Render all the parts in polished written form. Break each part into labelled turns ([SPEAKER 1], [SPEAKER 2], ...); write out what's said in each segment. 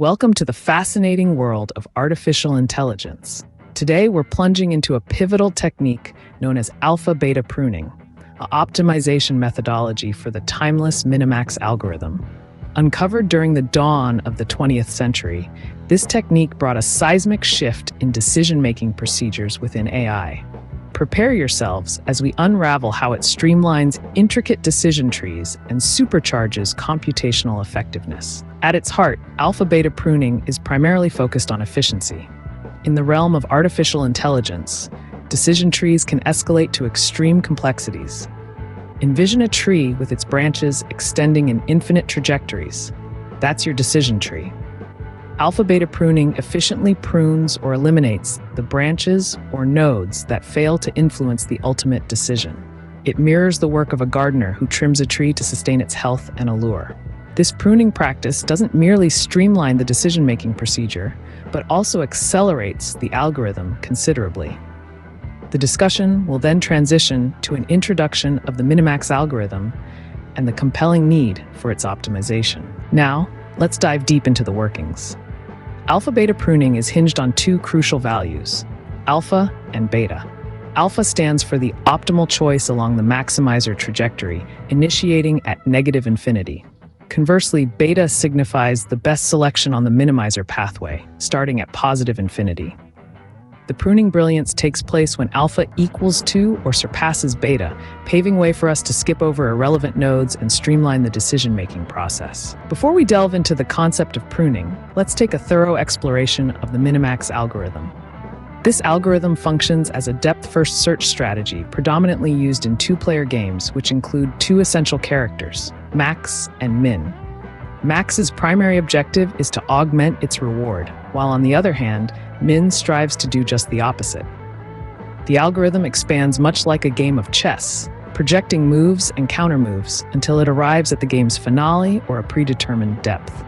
[SPEAKER 1] Welcome to the fascinating world of artificial intelligence. Today, we're plunging into a pivotal technique known as alpha-beta pruning, an optimization methodology for the timeless Minimax algorithm. Uncovered during the dawn of the 20th century, this technique brought a seismic shift in decision-making procedures within AI. Prepare yourselves as we unravel how it streamlines intricate decision trees and supercharges computational effectiveness. At its heart, alpha-beta pruning is primarily focused on efficiency. In the realm of artificial intelligence, decision trees can escalate to extreme complexities. Envision a tree with its branches extending in infinite trajectories. That's your decision tree. Alpha-beta pruning efficiently prunes or eliminates the branches or nodes that fail to influence the ultimate decision. It mirrors the work of a gardener who trims a tree to sustain its health and allure. This pruning practice doesn't merely streamline the decision-making procedure, but also accelerates the algorithm considerably. The discussion will then transition to an introduction of the Minimax algorithm and the compelling need for its optimization. Now, let's dive deep into the workings. Alpha-beta pruning is hinged on two crucial values, alpha and beta. Alpha stands for the optimal choice along the maximizer trajectory, initiating at negative infinity. Conversely, beta signifies the best selection on the minimizer pathway, starting at positive infinity. The pruning brilliance takes place when alpha equals to or surpasses beta, paving way for us to skip over irrelevant nodes and streamline the decision-making process. Before we delve into the concept of pruning, let's take a thorough exploration of the Minimax algorithm. This algorithm functions as a depth-first search strategy predominantly used in two-player games, which include two essential characters, Max and Min. Max's primary objective is to augment its reward, while on the other hand, Min strives to do just the opposite. The algorithm expands much like a game of chess, projecting moves and countermoves until it arrives at the game's finale or a predetermined depth.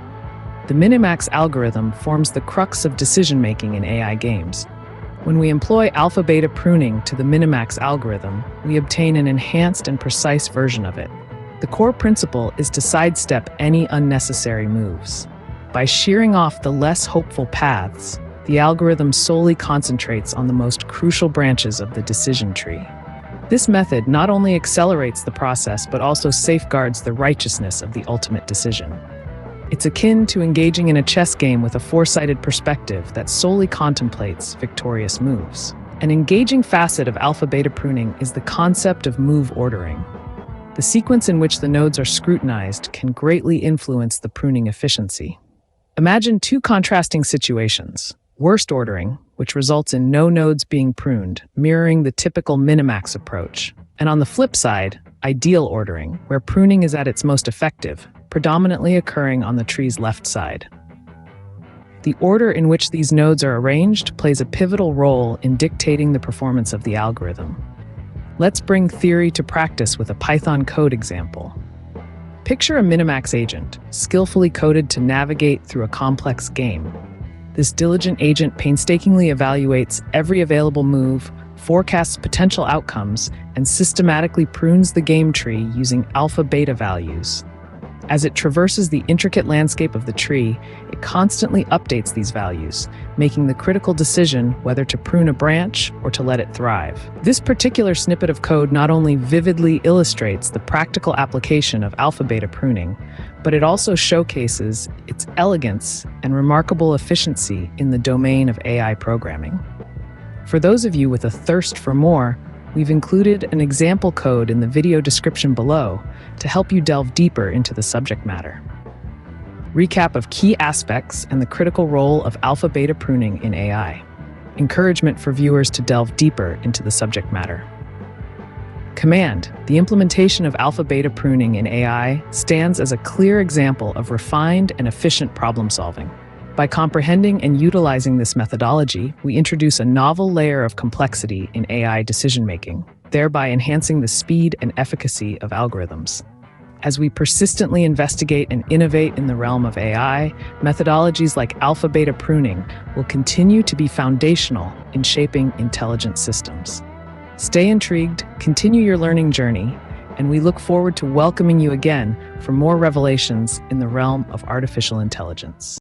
[SPEAKER 1] The Minimax algorithm forms the crux of decision-making in AI games. When we employ alpha-beta pruning to the Minimax algorithm, we obtain an enhanced and precise version of it. The core principle is to sidestep any unnecessary moves. By shearing off the less hopeful paths, the algorithm solely concentrates on the most crucial branches of the decision tree. This method not only accelerates the process but also safeguards the righteousness of the ultimate decision. It's akin to engaging in a chess game with a four-sided perspective that solely contemplates victorious moves. An engaging facet of alpha-beta pruning is the concept of move ordering. The sequence in which the nodes are scrutinized can greatly influence the pruning efficiency. Imagine two contrasting situations. Worst ordering, which results in no nodes being pruned, mirroring the typical Minimax approach. And on the flip side, ideal ordering, where pruning is at its most effective, predominantly occurring on the tree's left side. The order in which these nodes are arranged plays a pivotal role in dictating the performance of the algorithm. Let's bring theory to practice with a Python code example. Picture a Minimax agent, skillfully coded to navigate through a complex game. This diligent agent painstakingly evaluates every available move, forecasts potential outcomes, and systematically prunes the game tree using alpha-beta values. As it traverses the intricate landscape of the tree, it constantly updates these values, making the critical decision whether to prune a branch or to let it thrive. This particular snippet of code not only vividly illustrates the practical application of alpha-beta pruning, but it also showcases its elegance and remarkable efficiency in the domain of AI programming. For those of you with a thirst for more, we've included an example code in the video description below to help you delve deeper into the subject matter. Recap of key aspects and the critical role of alpha-beta pruning in AI. Encouragement for viewers to delve deeper into the subject matter. Command, the implementation of alpha-beta pruning in AI stands as a clear example of refined and efficient problem solving. By comprehending and utilizing this methodology, we introduce a novel layer of complexity in AI decision-making, thereby enhancing the speed and efficacy of algorithms. As we persistently investigate and innovate in the realm of AI, methodologies like alpha-beta pruning will continue to be foundational in shaping intelligent systems. Stay intrigued, continue your learning journey, and we look forward to welcoming you again for more revelations in the realm of artificial intelligence.